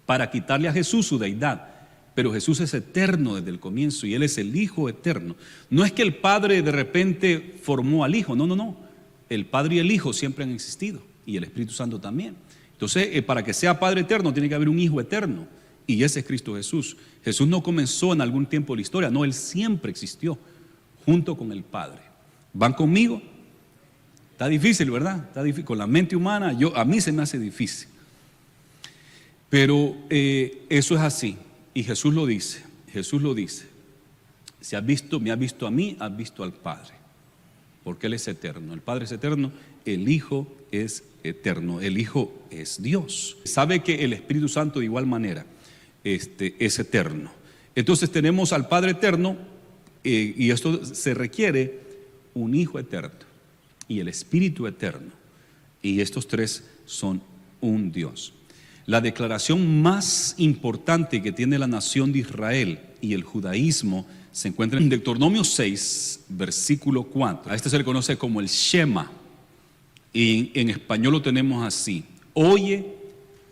para quitarle a Jesús su deidad. Pero Jesús es eterno desde el comienzo y Él es el Hijo eterno. No es que el Padre de repente formó al Hijo, no. El Padre y el Hijo siempre han existido, y el Espíritu Santo también. Entonces, para que sea Padre eterno tiene que haber un Hijo eterno, y ese es Cristo Jesús. Jesús no comenzó en algún tiempo de la historia, no, Él siempre existió junto con el Padre. ¿Van conmigo? Está difícil, ¿verdad? Está difícil. Con la mente humana, a mí se me hace difícil. Pero eso es así, y Jesús lo dice. Si me has visto a mí, has visto al Padre, porque Él es eterno. El Padre es eterno, el Hijo es eterno, el Hijo es Dios. Sabe que el Espíritu Santo de igual manera es eterno. Entonces tenemos al Padre eterno, y esto se requiere un Hijo eterno y el Espíritu eterno, y estos tres son un Dios. La declaración más importante que tiene la nación de Israel y el judaísmo se encuentra en Deuteronomio 6, versículo 4. A este se le conoce como el Shema, y en español lo tenemos así: oye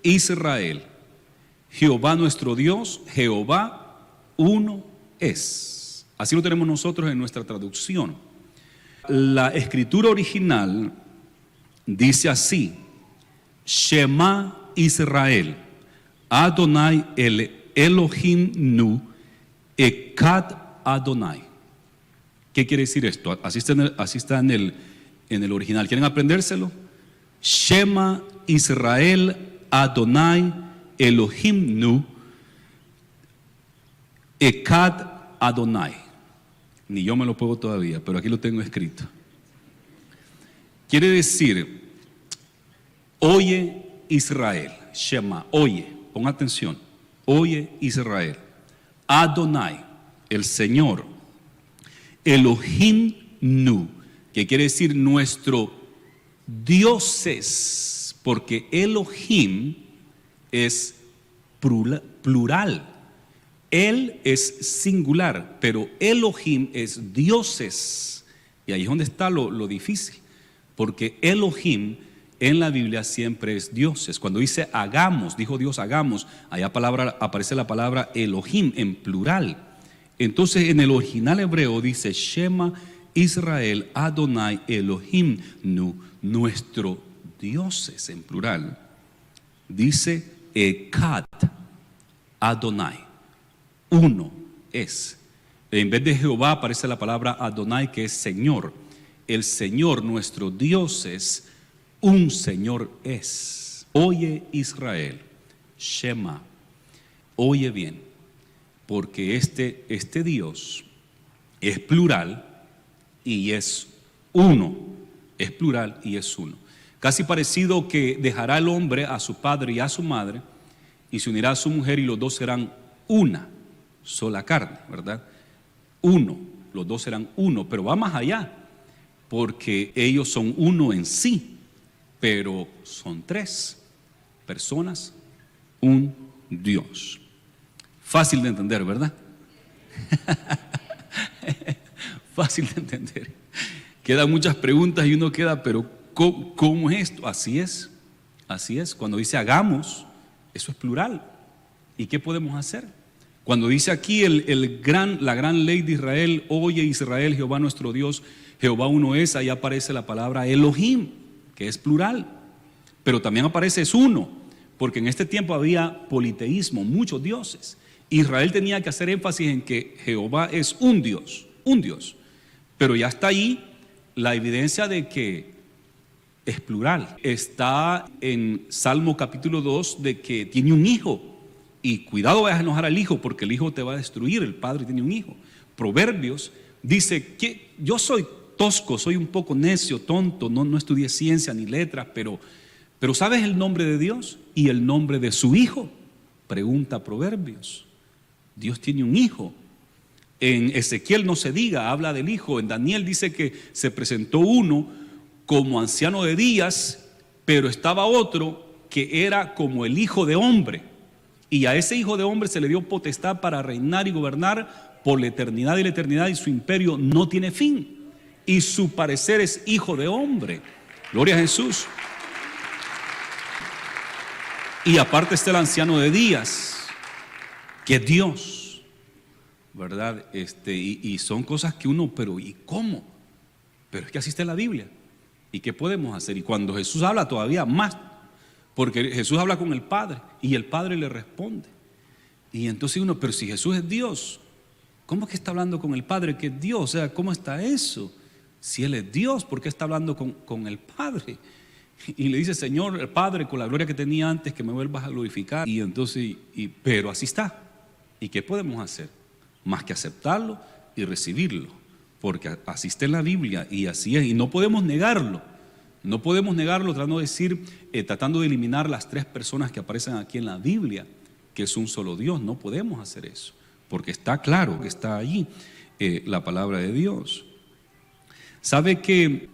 Israel, Jehová nuestro Dios, Jehová uno es. Así lo tenemos nosotros en nuestra traducción. La escritura original dice así: Shema Israel, Adonai el Elohim nu, Echad Adonai. ¿Qué quiere decir esto? Así está en el original. ¿Quieren aprendérselo? Shema Israel, Adonai Elohim nu, Echad Adonai. Ni yo me lo puedo todavía, pero aquí lo tengo escrito. Quiere decir: oye Israel, Shema, oye, pon atención, oye Israel, Adonai, el Señor, Elohim nu, que quiere decir nuestro dioses, porque Elohim es plural. Él es singular, pero Elohim es dioses. Y ahí es donde está lo difícil, porque Elohim en la Biblia siempre es dioses. Cuando dice hagamos, dijo Dios hagamos, allá aparece la palabra Elohim en plural. Entonces en el original hebreo dice Shema Israel, Adonai Elohim nu, nuestro dioses en plural. Dice Echad Adonai, uno es. En vez de Jehová aparece la palabra Adonai, que es Señor. El Señor, nuestro Dios, es un Señor es. Oye Israel, Shema, oye bien, porque este Dios es plural y es uno. Es plural y es uno. Casi parecido que dejará el hombre a su padre y a su madre y se unirá a su mujer, y los dos serán una sola carne, ¿verdad? Uno, los dos serán uno, pero va más allá, porque ellos son uno en sí, pero son tres personas, un Dios. Fácil de entender, ¿verdad? Fácil de entender. Quedan muchas preguntas y uno queda, pero ¿cómo es esto? Así es, así es. Cuando dice hagamos, eso es plural. ¿Y qué podemos hacer? Cuando dice aquí la gran ley de Israel, oye Israel, Jehová nuestro Dios, Jehová uno es, ahí aparece la palabra Elohim, que es plural, pero también aparece es uno, porque en este tiempo había politeísmo, muchos dioses, Israel tenía que hacer énfasis en que Jehová es un Dios, pero ya está ahí la evidencia de que es plural. Está en Salmo capítulo 2 de que tiene un hijo, y cuidado, vayas a enojar al hijo porque el hijo te va a destruir. El padre tiene un hijo. Proverbios dice que yo soy tosco, soy un poco necio, tonto, no estudié ciencia ni letras, pero ¿sabes el nombre de Dios y el nombre de su hijo? Pregunta Proverbios. Dios tiene un hijo. En Ezequiel no se diga, habla del hijo. En Daniel dice que se presentó uno como anciano de días, pero estaba otro que era como el hijo de hombre, y a ese hijo de hombre se le dio potestad para reinar y gobernar por la eternidad y la eternidad, y su imperio no tiene fin, y su parecer es hijo de hombre. Gloria a Jesús. Y aparte está el anciano de días, que es Dios, ¿verdad? Y son cosas que uno, pero ¿y cómo? Pero es que así está en la Biblia. ¿Y qué podemos hacer? Y cuando Jesús habla todavía más, porque Jesús habla con el Padre y el Padre le responde. Y entonces uno, pero si Jesús es Dios, ¿cómo es que está hablando con el Padre que es Dios? O sea, ¿cómo está eso? Si Él es Dios, ¿por qué está hablando con el Padre? Y le dice, Señor, el Padre, con la gloria que tenía antes, que me vuelvas a glorificar. Y entonces, pero así está. ¿Y qué podemos hacer? Más que aceptarlo y recibirlo, porque así está en la Biblia y así es, y no podemos negarlo. No podemos negarlo tratando de eliminar las tres personas que aparecen aquí en la Biblia, que es un solo Dios. No podemos hacer eso, porque está claro que está allí la palabra de Dios. ¿Sabe que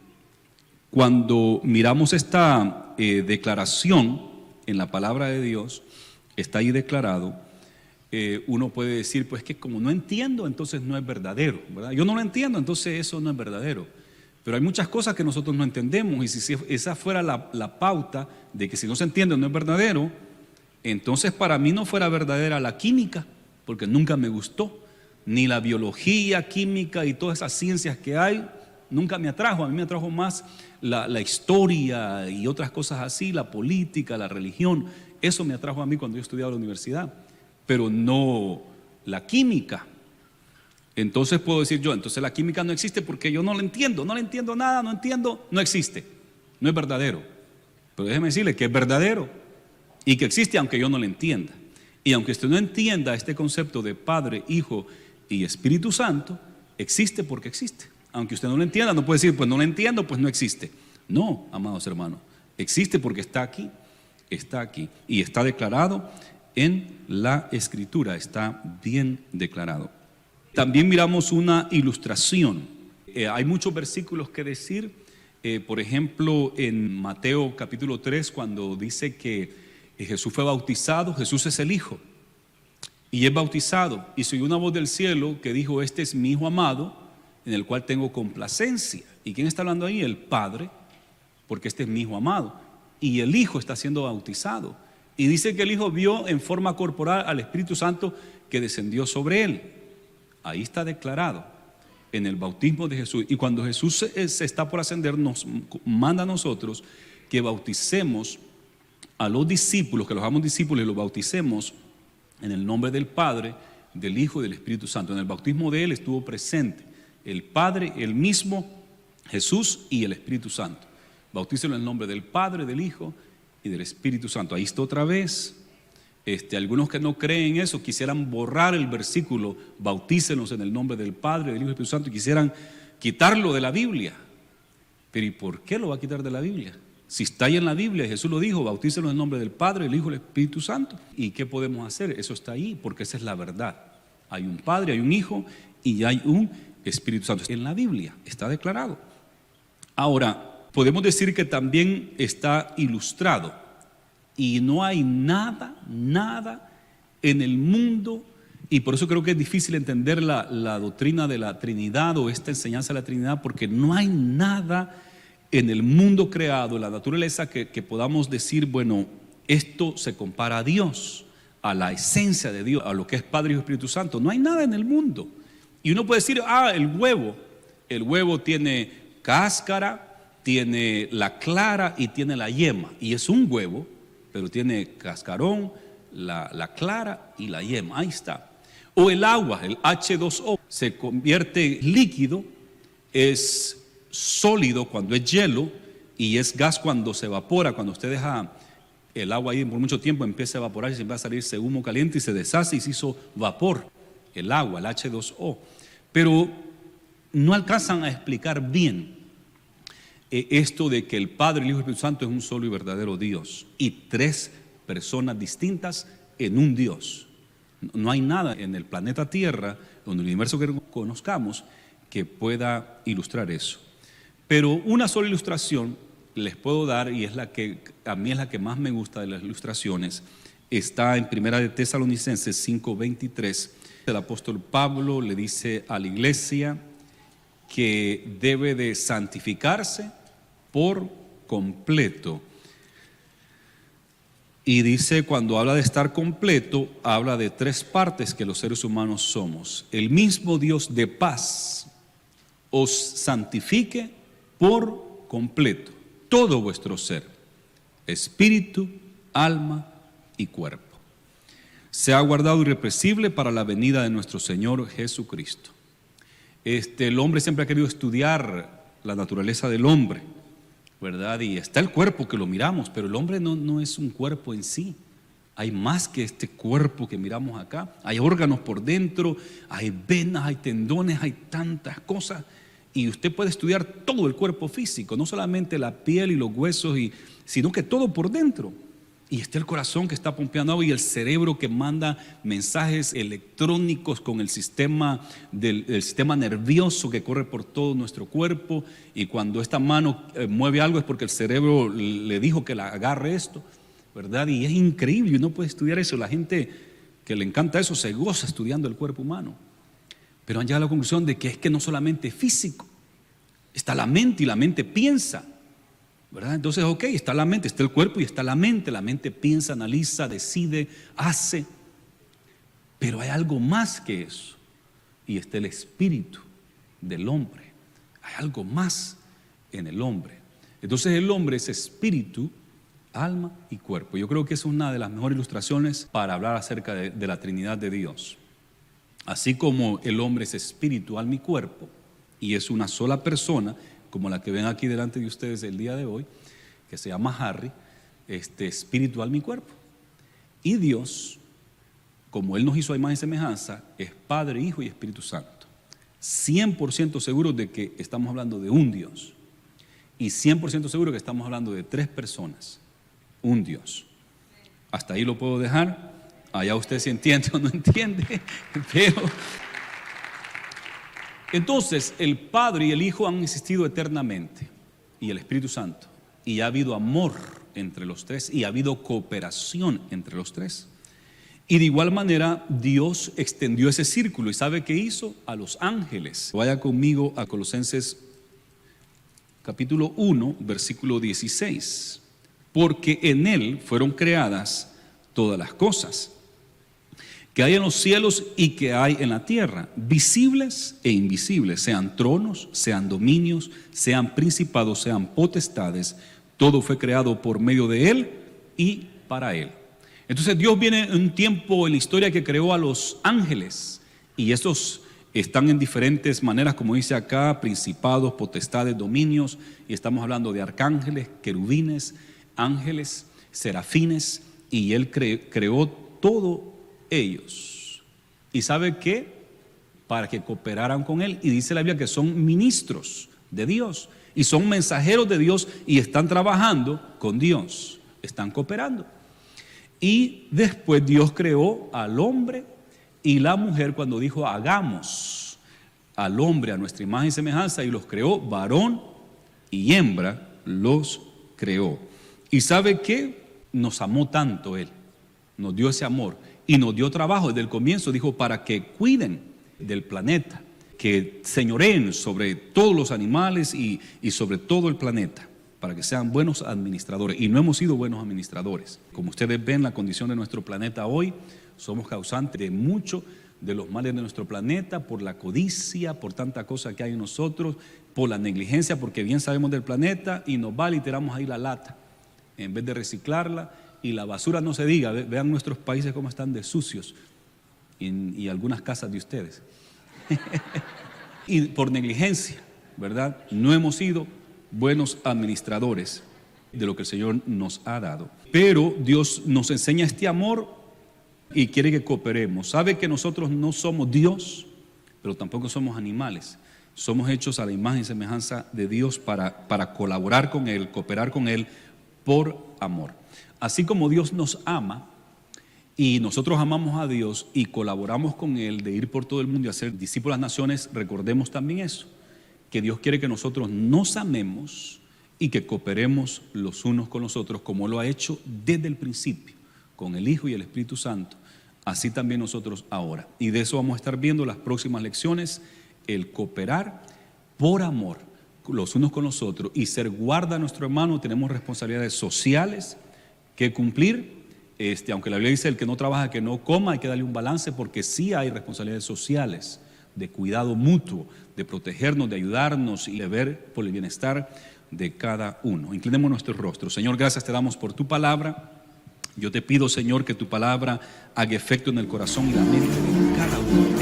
cuando miramos esta declaración en la palabra de Dios, está ahí declarado, uno puede decir, pues que como no entiendo, entonces no es verdadero, ¿verdad? Yo no lo entiendo, entonces eso no es verdadero. Pero hay muchas cosas que nosotros no entendemos, y si esa fuera la pauta de que si no se entiende no es verdadero, entonces para mí no fuera verdadera la química, porque nunca me gustó, ni la biología, química y todas esas ciencias que hay, nunca me atrajo. A mí me atrajo más la historia y otras cosas así, la política, la religión. Eso me atrajo a mí cuando yo estudiaba en la universidad, pero no la química. Entonces puedo decir yo, entonces la química no existe porque yo no le entiendo nada, no existe, no es verdadero. Pero déjeme decirle que es verdadero y que existe aunque yo no lo entienda. Y aunque usted no entienda este concepto de Padre, Hijo y Espíritu Santo, existe porque existe. Aunque usted no lo entienda, no puede decir, pues no lo entiendo, pues no existe. No, amados hermanos, existe porque está aquí y está declarado en la Escritura, está bien declarado. También miramos una ilustración. Hay muchos versículos que decir. Por ejemplo, en Mateo capítulo 3, cuando dice que Jesús fue bautizado, Jesús es el Hijo y es bautizado, y se oyó una voz del cielo que dijo: este es mi Hijo amado, en el cual tengo complacencia. ¿Y quién está hablando ahí? El Padre, porque este es mi Hijo amado, y el Hijo está siendo bautizado. Y dice que el Hijo vio en forma corporal al Espíritu Santo que descendió sobre él. Ahí está declarado en el bautismo de Jesús. Y cuando Jesús se está por ascender, nos manda a nosotros que bauticemos a los discípulos, que los hagamos discípulos y los bauticemos en el nombre del Padre, del Hijo y del Espíritu Santo. En el bautismo de él estuvo presente el Padre, el mismo Jesús y el Espíritu Santo. Bautícelo en el nombre del Padre, del Hijo y del Espíritu Santo. Ahí está otra vez. Algunos que no creen eso quisieran borrar el versículo: bautícenos en el nombre del Padre, del Hijo y del Espíritu Santo, y quisieran quitarlo de la Biblia. Pero ¿y por qué lo va a quitar de la Biblia? Si está ahí en la Biblia, Jesús lo dijo: bautícenos en el nombre del Padre, del Hijo y del Espíritu Santo. ¿Y qué podemos hacer? Eso está ahí, porque esa es la verdad. Hay un Padre, hay un Hijo y hay un Espíritu Santo. En la Biblia está declarado. Ahora, podemos decir que también está ilustrado. Y no hay nada en el mundo, y por eso creo que es difícil entender la doctrina de la Trinidad o esta enseñanza de la Trinidad, porque no hay nada en el mundo creado, en la naturaleza, que podamos decir, bueno, esto se compara a Dios, a la esencia de Dios, a lo que es Padre y Espíritu Santo. No hay nada en el mundo. Y uno puede decir, el huevo tiene cáscara, tiene la clara y tiene la yema, y es un huevo, pero tiene cascarón, la clara y la yema, ahí está. O el agua, el H2O, se convierte líquido, es sólido cuando es hielo y es gas cuando se evapora. Cuando usted deja el agua ahí por mucho tiempo, empieza a evaporar y se va a salirse humo caliente y se deshace y se hizo vapor, el agua, el H2O. Pero no alcanzan a explicar bien esto de que el Padre, el Hijo y el Espíritu Santo es un solo y verdadero Dios y tres personas distintas en un Dios. No hay nada en el planeta Tierra, en el universo que conozcamos, que pueda ilustrar eso. Pero una sola ilustración les puedo dar, y es la que a mí es la que más me gusta de las ilustraciones. Está en Primera de Tesalonicenses 5:23. El apóstol Pablo le dice a la iglesia que debe de santificarse por completo. Y dice, cuando habla de estar completo, habla de tres partes que los seres humanos somos. El mismo Dios de paz os santifique por completo, todo vuestro ser, espíritu, alma y cuerpo. Sea guardado irrepresible para la venida de nuestro Señor Jesucristo. El hombre siempre ha querido estudiar la naturaleza del hombre, ¿verdad? Y está el cuerpo que lo miramos, pero el hombre no es un cuerpo en sí. Hay más que este cuerpo que miramos acá. Hay órganos por dentro, hay venas, hay tendones, hay tantas cosas. Y usted puede estudiar todo el cuerpo físico, no solamente la piel y los huesos, sino que todo por dentro. Y está el corazón que está pompeando agua y el cerebro que manda mensajes electrónicos con el sistema sistema nervioso que corre por todo nuestro cuerpo. Y cuando esta mano mueve algo es porque el cerebro le dijo que la agarre esto, ¿verdad? Y es increíble, uno puede estudiar eso. La gente que le encanta eso se goza estudiando el cuerpo humano. Pero han llegado a la conclusión de que es que no solamente es físico, está la mente y la mente piensa, ¿verdad? Entonces, ok, está la mente, está el cuerpo y está la mente piensa, analiza, decide, hace, pero hay algo más que eso, y está el espíritu del hombre, hay algo más en el hombre. Entonces el hombre es espíritu, alma y cuerpo. Yo creo que es una de las mejores ilustraciones para hablar acerca de la Trinidad de Dios. Así como el hombre es espíritu, alma y cuerpo, y es una sola persona, como la que ven aquí delante de ustedes el día de hoy, que se llama Harry, espíritu, alma y cuerpo. Y Dios, como Él nos hizo a imagen y semejanza, es Padre, Hijo y Espíritu Santo. 100% seguros de que estamos hablando de un Dios. Y 100% seguro que estamos hablando de tres personas, un Dios. Hasta ahí lo puedo dejar. Allá usted si entiende o no entiende, pero entonces el Padre y el Hijo han existido eternamente, y el Espíritu Santo, y ha habido amor entre los tres, y ha habido cooperación entre los tres. Y de igual manera Dios extendió ese círculo, y ¿sabe qué hizo? A los ángeles. Vaya conmigo a Colosenses capítulo 1, versículo 16. Porque en Él fueron creadas todas las cosas que hay en los cielos y que hay en la tierra, visibles e invisibles, sean tronos, sean dominios, sean principados, sean potestades. Todo fue creado por medio de Él y para Él. Entonces Dios viene en un tiempo en la historia que creó a los ángeles, y estos están en diferentes maneras, como dice acá, principados, potestades, dominios, y estamos hablando de arcángeles, querubines, ángeles, serafines, y Él creó todo ellos. ¿Y sabe qué? Para que cooperaran con Él. Y dice la Biblia que son ministros de Dios y son mensajeros de Dios y están trabajando con Dios, están cooperando. Y después Dios creó al hombre y la mujer cuando dijo hagamos al hombre a nuestra imagen y semejanza, y los creó varón y hembra los creó. ¿Y sabe qué? Nos amó tanto Él, nos dio ese amor y nos dio trabajo desde el comienzo. Dijo para que cuiden del planeta, que señoreen sobre todos los animales y sobre todo el planeta, para que sean buenos administradores. Y no hemos sido buenos administradores. Como ustedes ven, la condición de nuestro planeta hoy, somos causantes de muchos de los males de nuestro planeta, por la codicia, por tanta cosa que hay en nosotros, por la negligencia, porque bien sabemos del planeta y nos va y tiramos ahí la lata, en vez de reciclarla y la basura no se diga. Vean nuestros países cómo están de sucios y algunas casas de ustedes. Y por negligencia, ¿verdad? No hemos sido buenos administradores de lo que el Señor nos ha dado. Pero Dios nos enseña este amor y quiere que cooperemos. Sabe que nosotros no somos Dios, pero tampoco somos animales. Somos hechos a la imagen y semejanza de Dios para colaborar con Él, cooperar con Él por amor. Así como Dios nos ama y nosotros amamos a Dios y colaboramos con Él de ir por todo el mundo y hacer discípulos a las naciones, recordemos también eso, que Dios quiere que nosotros nos amemos y que cooperemos los unos con los otros, como lo ha hecho desde el principio, con el Hijo y el Espíritu Santo, así también nosotros ahora. Y de eso vamos a estar viendo las próximas lecciones, el cooperar por amor los unos con los otros y ser guarda a nuestro hermano. Tenemos responsabilidades sociales que cumplir, aunque la Biblia dice el que no trabaja que no coma, hay que darle un balance, porque sí hay responsabilidades sociales de cuidado mutuo, de protegernos, de ayudarnos y de ver por el bienestar de cada uno. Inclinemos nuestro rostro. Señor, gracias te damos por tu palabra. Yo te pido, Señor, que tu palabra haga efecto en el corazón y la mente de cada uno.